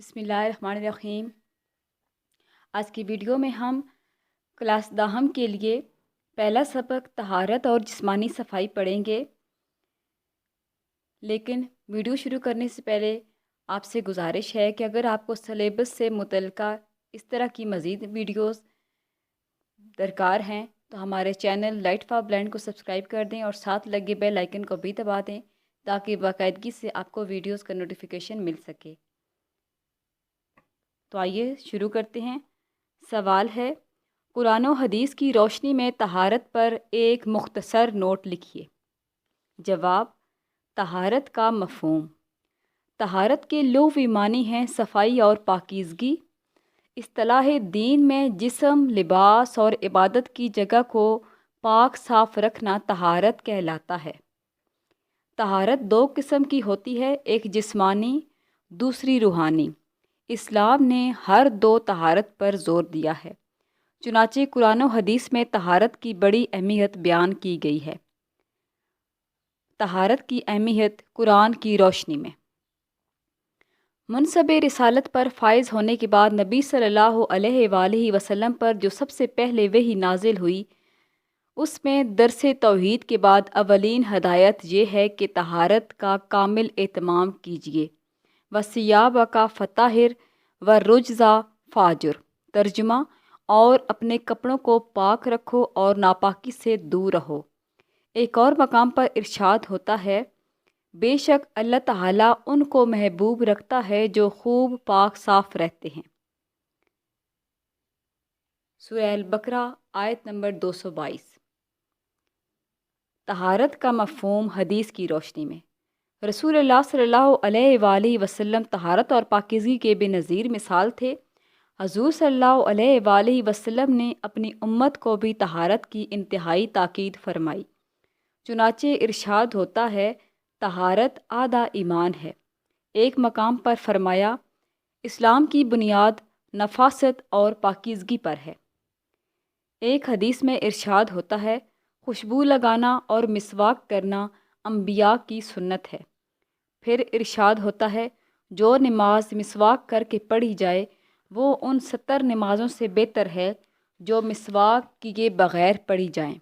بسم اللہ الرحمن الرحیم۔ آج کی ویڈیو میں ہم کلاس داہم کے لیے پہلا سبق طہارت اور جسمانی صفائی پڑھیں گے، لیکن ویڈیو شروع کرنے سے پہلے آپ سے گزارش ہے کہ اگر آپ کو سلیبس سے متعلقہ اس طرح کی مزید ویڈیوز درکار ہیں تو ہمارے چینل لائٹ فار بلائنڈ کو سبسکرائب کر دیں اور ساتھ لگے بیل آئیکن کو بھی دبا دیں تاکہ باقاعدگی سے آپ کو ویڈیوز کا نوٹیفیکیشن مل سکے۔ تو آئیے شروع کرتے ہیں۔ سوال ہے، قرآن و حدیث کی روشنی میں طہارت پر ایک مختصر نوٹ لکھیے۔ جواب، طہارت کا مفہوم۔ طہارت کے لغوی معنی ہیں صفائی اور پاکیزگی۔ اصطلاح دین میں جسم، لباس اور عبادت کی جگہ کو پاک صاف رکھنا طہارت کہلاتا ہے۔ طہارت دو قسم کی ہوتی ہے، ایک جسمانی، دوسری روحانی۔ اسلام نے ہر دو طہارت پر زور دیا ہے، چنانچہ قرآن و حدیث میں طہارت کی بڑی اہمیت بیان کی گئی ہے۔ طہارت کی اہمیت قرآن کی روشنی میں۔ منصب رسالت پر فائز ہونے کے بعد نبی صلی اللہ علیہ وآلہ وسلم پر جو سب سے پہلے وحی نازل ہوئی، اس میں درس توحید کے بعد اولین ہدایت یہ ہے کہ طہارت کا کامل اہتمام کیجیے۔ وَثِيَابَكَ فَطَہِّرْ وَالرُّجْزَ فَاہْجُرْ۔ ترجمہ، اور اپنے کپڑوں کو پاک رکھو اور ناپاکی سے دور رہو۔ ایک اور مقام پر ارشاد ہوتا ہے، بے شک اللہ تعالیٰ ان کو محبوب رکھتا ہے جو خوب پاک صاف رہتے ہیں۔ سورہ البقرہ آیت نمبر 222۔ طہارت کا مفہوم حدیث کی روشنی میں۔ رسول اللہ صلی اللہ علیہ وآلہ وسلم طہارت اور پاکیزگی کے بے نظیر مثال تھے۔ حضور صلی اللہ علیہ وآلہ وسلم نے اپنی امت کو بھی طہارت کی انتہائی تاکید فرمائی، چنانچہ ارشاد ہوتا ہے، طہارت آدھا ایمان ہے۔ ایک مقام پر فرمایا، اسلام کی بنیاد نفاست اور پاکیزگی پر ہے۔ ایک حدیث میں ارشاد ہوتا ہے، خوشبو لگانا اور مسواک کرنا انبیاء کی سنت ہے۔ پھر ارشاد ہوتا ہے، جو نماز مسواک کر کے پڑھی جائے وہ ان 70 نمازوں سے بہتر ہے جو مسواک کیے بغیر پڑھی جائیں۔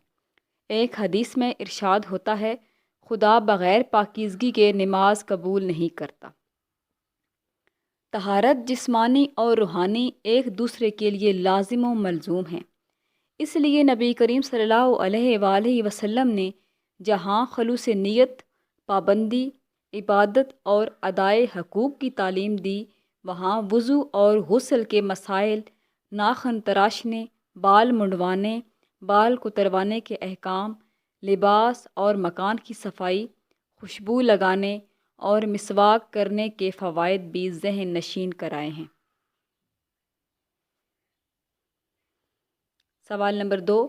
ایک حدیث میں ارشاد ہوتا ہے، خدا بغیر پاکیزگی کے نماز قبول نہیں کرتا۔ طہارت جسمانی اور روحانی ایک دوسرے کے لیے لازم و ملزوم ہیں۔ اس لیے نبی کریم صلی اللہ علیہ وآلہ وسلم نے جہاں خلوص نیت، پابندی، عبادت اور ادائے حقوق کی تعلیم دی، وہاں وضو اور غسل کے مسائل، ناخن تراشنے، بال منڈوانے، بال کتروانے کے احکام، لباس اور مکان کی صفائی، خوشبو لگانے اور مسواک کرنے کے فوائد بھی ذہن نشین کرائے ہیں۔ سوال نمبر 2،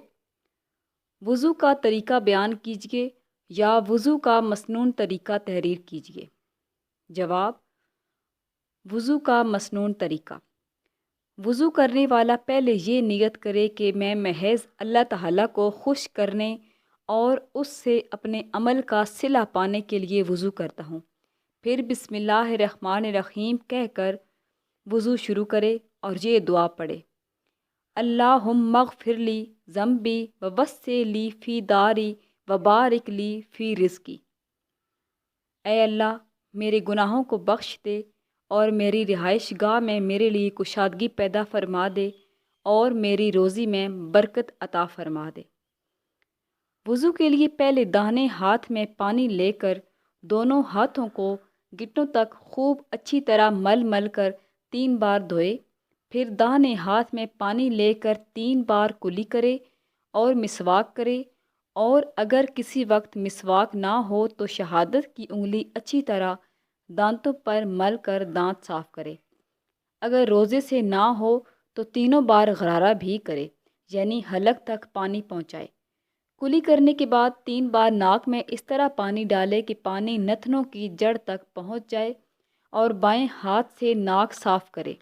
وضو کا طریقہ بیان کیجیے یا وضو کا مسنون طریقہ تحریر کیجیے۔ جواب، وضو کا مسنون طریقہ۔ وضو کرنے والا پہلے یہ نیت کرے کہ میں محض اللہ تعالیٰ کو خوش کرنے اور اس سے اپنے عمل کا صلہ پانے کے لیے وضو کرتا ہوں، پھر بسم اللہ الرحمن الرحیم کہہ کر وضو شروع کرے اور یہ دعا پڑھے، اللہم اغفر لی ذنبی ووسع لی فی داری وبارک لی فی رزقی۔ اے اللہ، میرے گناہوں کو بخش دے اور میری رہائش گاہ میں میرے لیے کشادگی پیدا فرما دے اور میری روزی میں برکت عطا فرما دے۔ وضو کے لیے پہلے داہنے ہاتھ میں پانی لے کر دونوں ہاتھوں کو گھٹنوں تک خوب اچھی طرح مل مل کر 3 بار دھوئے، پھر داہنے ہاتھ میں پانی لے کر 3 بار کلی کرے اور مسواک کرے، اور اگر کسی وقت مسواک نہ ہو تو شہادت کی انگلی اچھی طرح دانتوں پر مل کر دانت صاف کرے۔ اگر روزے سے نہ ہو تو 3 بار غرارہ بھی کرے، یعنی حلق تک پانی پہنچائے۔ کلی کرنے کے بعد 3 بار ناک میں اس طرح پانی ڈالے کہ پانی نتنوں کی جڑ تک پہنچ جائے اور بائیں ہاتھ سے ناک صاف کرے۔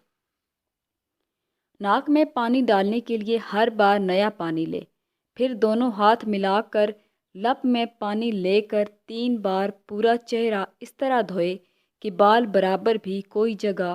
ناک میں پانی ڈالنے کے لیے ہر بار نیا پانی لے، پھر دونوں ہاتھ ملا کر لب میں پانی لے کر 3 بار پورا چہرہ اس طرح دھوئے کہ بال برابر بھی کوئی جگہ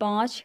5,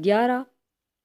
11,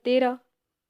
13,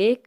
1,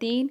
3,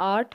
8,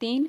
3,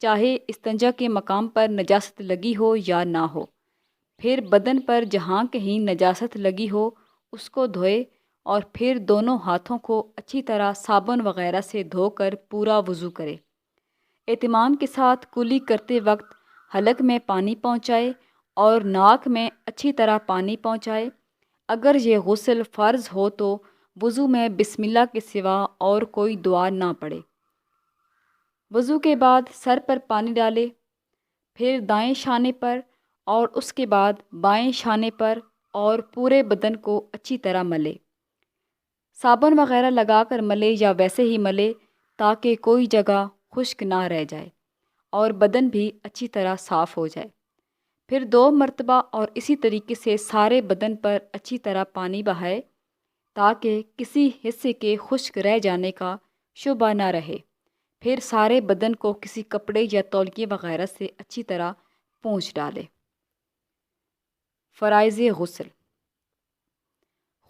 چاہے استنجا کے مقام پر نجاست لگی ہو یا نہ ہو۔ پھر بدن پر جہاں کہیں نجاست لگی ہو اس کو دھوئے اور پھر دونوں ہاتھوں کو اچھی طرح صابن وغیرہ سے دھو کر پورا وضو کرے۔ اہتمام کے ساتھ کلی کرتے وقت حلق میں پانی پہنچائے اور ناک میں اچھی طرح پانی پہنچائے۔ اگر یہ غسل فرض ہو تو وضو میں بسم اللہ کے سوا اور کوئی دعا نہ پڑھے۔ وضو کے بعد سر پر پانی ڈالے، پھر دائیں شانے پر اور اس کے بعد بائیں شانے پر اور پورے بدن کو اچھی طرح ملے۔ صابن وغیرہ لگا کر ملے یا ویسے ہی ملے تاکہ کوئی جگہ خشک نہ رہ جائے اور بدن بھی اچھی طرح صاف ہو جائے۔ پھر 2 مرتبہ اور اسی طریقے سے سارے بدن پر اچھی طرح پانی بہائے تاکہ کسی حصے کے خشک رہ جانے کا شبہ نہ رہے۔ پھر سارے بدن کو کسی کپڑے یا تولیے وغیرہ سے اچھی طرح پونچھ ڈالے۔ فرائض غسل۔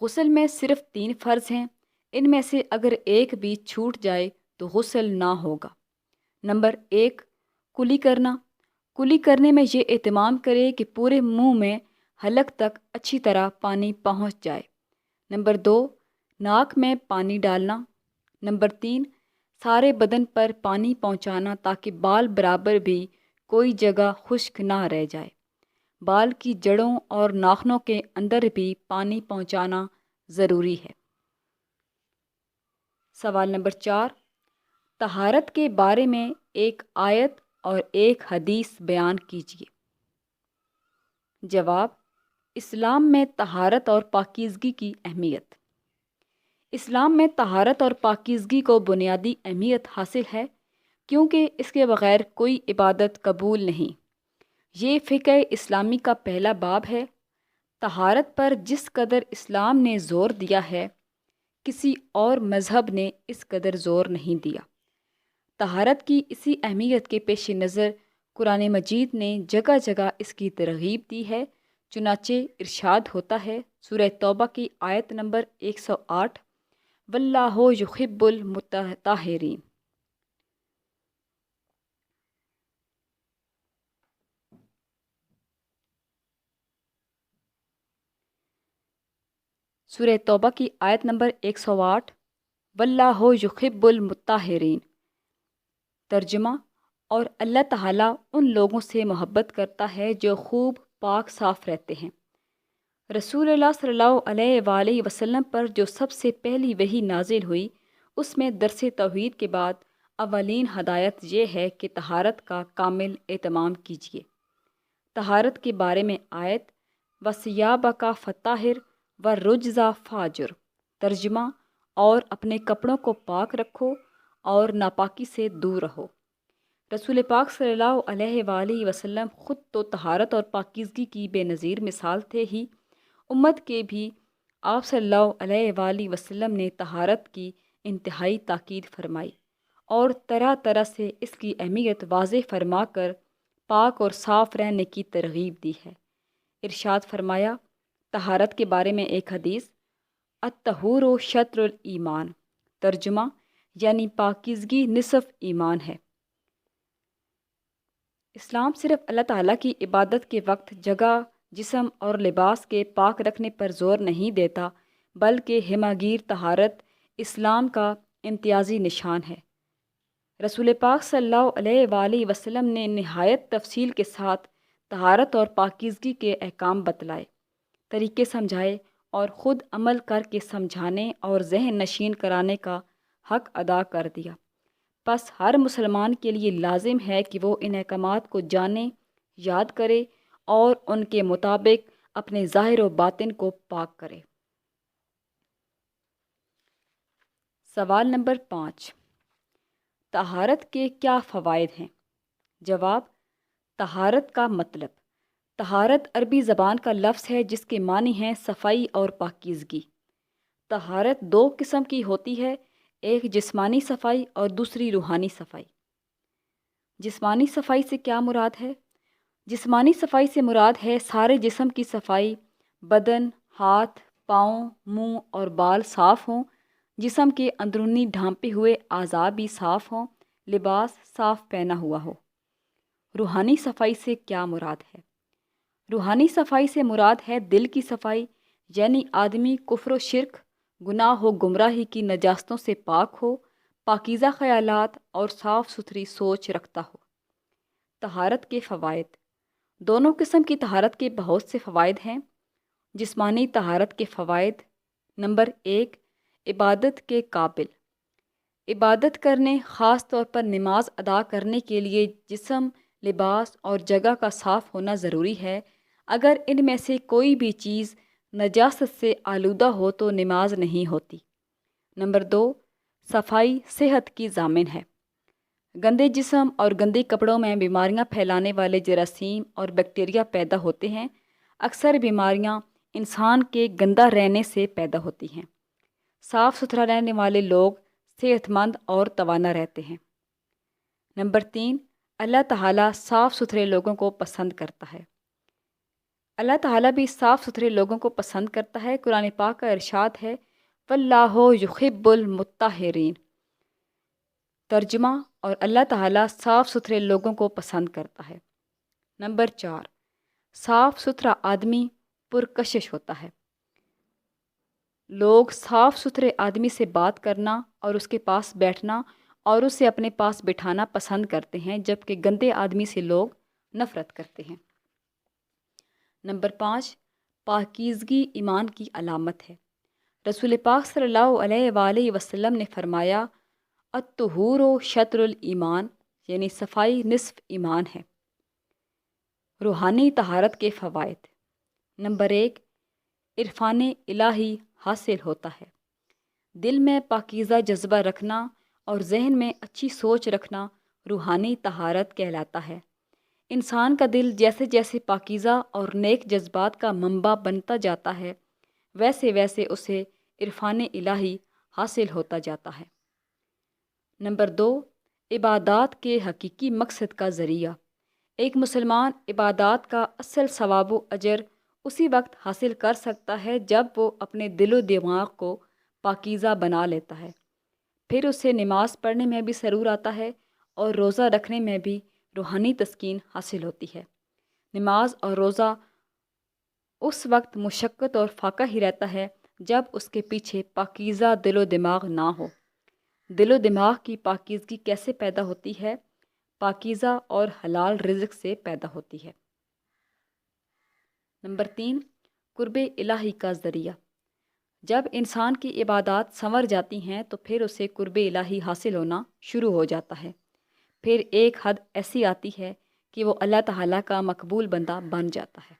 غسل میں صرف 3 فرض ہیں، ان میں سے اگر ایک بھی چھوٹ جائے تو غسل نہ ہوگا۔ نمبر 1، کلی کرنا۔ کلی کرنے میں یہ اہتمام کرے کہ پورے منہ میں حلق تک اچھی طرح پانی پہنچ جائے۔ نمبر 2، ناک میں پانی ڈالنا۔ نمبر 3، سارے بدن پر پانی پہنچانا تاکہ بال برابر بھی کوئی جگہ خشک نہ رہ جائے۔ بال کی جڑوں اور ناخنوں کے اندر بھی پانی پہنچانا ضروری ہے۔ سوال نمبر 4، طہارت کے بارے میں ایک آیت اور ایک حدیث بیان کیجیے۔ جواب، اسلام میں طہارت اور پاکیزگی کی اہمیت۔ اسلام میں طہارت اور پاکیزگی کو بنیادی اہمیت حاصل ہے کیونکہ اس کے بغیر کوئی عبادت قبول نہیں۔ یہ فقہ اسلامی کا پہلا باب ہے۔ طہارت پر جس قدر اسلام نے زور دیا ہے کسی اور مذہب نے اس قدر زور نہیں دیا۔ طہارت کی اسی اہمیت کے پیش نظر قرآن مجید نے جگہ جگہ اس کی ترغیب دی ہے۔ چنانچہ ارشاد ہوتا ہے سورہ توبہ کی آیت نمبر 108، واللہ یحب المطہرین۔ سورہ توبہ کی آیت نمبر 108، واللہ یحب المطہرین۔ ترجمہ، اور اللہ تعالیٰ ان لوگوں سے محبت کرتا ہے جو خوب پاک صاف رہتے ہیں۔ رسول اللہ صلی اللہ علیہ وآلہ وسلم پر جو سب سے پہلی وحی نازل ہوئی اس میں درس توحید کے بعد اولین ہدایت یہ ہے کہ طہارت کا کامل اہتمام کیجیے۔ طہارت کے بارے میں آیت وَثِيَابَكَ فَطَہِّرْ وَالرُّجْزَ فَاہْجُرْ۔ ترجمہ، اور اپنے کپڑوں کو پاک رکھو اور ناپاکی سے دور رہو۔ رسول پاک صلی اللہ علیہ وآلہ وسلم خود تو طہارت اور پاکیزگی کی بے نظیر مثال تھے ہی، امت کے بھی آپ صلی اللہ علیہ وآلہ وسلم نے طہارت کی انتہائی تاکید فرمائی اور طرح طرح سے اس کی اہمیت واضح فرما کر پاک اور صاف رہنے کی ترغیب دی ہے۔ ارشاد فرمایا طہارت کے بارے میں ایک حدیث، الطہور شطر الایمان۔ ترجمہ، یعنی پاکیزگی نصف ایمان ہے۔ اسلام صرف اللہ تعالیٰ کی عبادت کے وقت جگہ، جسم اور لباس کے پاک رکھنے پر زور نہیں دیتا بلکہ ہمہ گیر طہارت اسلام کا امتیازی نشان ہے۔ رسول پاک صلی اللہ علیہ وآلہ وسلم نے نہایت تفصیل کے ساتھ طہارت اور پاکیزگی کے احکام بتلائے، طریقے سمجھائے اور خود عمل کر کے سمجھانے اور ذہن نشین کرانے کا حق ادا کر دیا۔ پس ہر مسلمان کے لیے لازم ہے کہ وہ ان احکامات کو جانے، یاد کرے اور ان کے مطابق اپنے ظاہر و باطن کو پاک کرے۔ سوال نمبر 5، طہارت کے کیا فوائد ہیں؟ جواب، طہارت کا مطلب، طہارت عربی زبان کا لفظ ہے جس کے معنی ہیں صفائی اور پاکیزگی۔ طہارت 2 قسم کی ہوتی ہے، ایک جسمانی صفائی اور دوسری روحانی صفائی۔ جسمانی صفائی سے کیا مراد ہے؟ جسمانی صفائی سے مراد ہے سارے جسم کی صفائی، بدن، ہاتھ، پاؤں، منہ اور بال صاف ہوں، جسم کے اندرونی ڈھانپے ہوئے اعضاء بھی صاف ہوں، لباس صاف پہنا ہوا ہو۔ روحانی صفائی سے کیا مراد ہے؟ روحانی صفائی سے مراد ہے دل کی صفائی، یعنی آدمی کفر و شرک، گناہ و گمراہی کی نجاستوں سے پاک ہو، پاکیزہ خیالات اور صاف ستھری سوچ رکھتا ہو۔ طہارت کے فوائد۔ دونوں قسم کی طہارت کے بہت سے فوائد ہیں۔ جسمانی طہارت کے فوائد: نمبر 1، عبادت کے قابل۔ عبادت کرنے، خاص طور پر نماز ادا کرنے کے لیے جسم، لباس اور جگہ کا صاف ہونا ضروری ہے۔ اگر ان میں سے کوئی بھی چیز نجاست سے آلودہ ہو تو نماز نہیں ہوتی۔ نمبر 2، صفائی صحت کی ضامن ہے۔ گندے جسم اور گندے کپڑوں میں بیماریاں پھیلانے والے جراثیم اور بیکٹیریا پیدا ہوتے ہیں۔ اکثر بیماریاں انسان کے گندا رہنے سے پیدا ہوتی ہیں۔ صاف ستھرا رہنے والے لوگ صحت مند اور توانا رہتے ہیں۔ نمبر 3، اللہ تعالیٰ صاف ستھرے لوگوں کو پسند کرتا ہے۔ اللہ تعالیٰ بھی صاف ستھرے لوگوں کو پسند کرتا ہے۔ قرآن پاک کا ارشاد ہے، وَاللَّهُ يُحِبُّ الْمُطَّهِّرِينَ۔ ترجمہ: اور اللہ تعالیٰ صاف ستھرے لوگوں کو پسند کرتا ہے۔ نمبر 4، صاف ستھرا آدمی پرکشش ہوتا ہے۔ لوگ صاف ستھرے آدمی سے بات کرنا اور اس کے پاس بیٹھنا اور اسے اپنے پاس بٹھانا پسند کرتے ہیں، جبکہ گندے آدمی سے لوگ نفرت کرتے ہیں۔ نمبر 5، پاکیزگی ایمان کی علامت ہے۔ رسول پاک صلی اللہ علیہ وآلہ وسلم نے فرمایا، الطہور شطر الایمان، یعنی صفائی نصف ایمان ہے۔ روحانی طہارت کے فوائد۔ نمبر 1، عرفان الہی حاصل ہوتا ہے۔ دل میں پاکیزہ جذبہ رکھنا اور ذہن میں اچھی سوچ رکھنا روحانی طہارت کہلاتا ہے۔ انسان کا دل جیسے جیسے پاکیزہ اور نیک جذبات کا منبع بنتا جاتا ہے، ویسے ویسے اسے عرفان الہی حاصل ہوتا جاتا ہے۔ نمبر 2، عبادات کے حقیقی مقصد کا ذریعہ۔ ایک مسلمان عبادات کا اصل ثواب و اجر اسی وقت حاصل کر سکتا ہے جب وہ اپنے دل و دماغ کو پاکیزہ بنا لیتا ہے۔ پھر اسے نماز پڑھنے میں بھی سرور آتا ہے اور روزہ رکھنے میں بھی روحانی تسکین حاصل ہوتی ہے۔ نماز اور روزہ اس وقت مشقت اور فاقہ ہی رہتا ہے جب اس کے پیچھے پاکیزہ دل و دماغ نہ ہو۔ دل و دماغ کی پاکیزگی کیسے پیدا ہوتی ہے؟ پاکیزہ اور حلال رزق سے پیدا ہوتی ہے۔ نمبر 3، قرب الہی کا ذریعہ۔ جب انسان کی عبادات سنور جاتی ہیں تو پھر اسے قرب الہی حاصل ہونا شروع ہو جاتا ہے۔ پھر ایک حد ایسی آتی ہے کہ وہ اللہ تعالیٰ کا مقبول بندہ بن جاتا ہے۔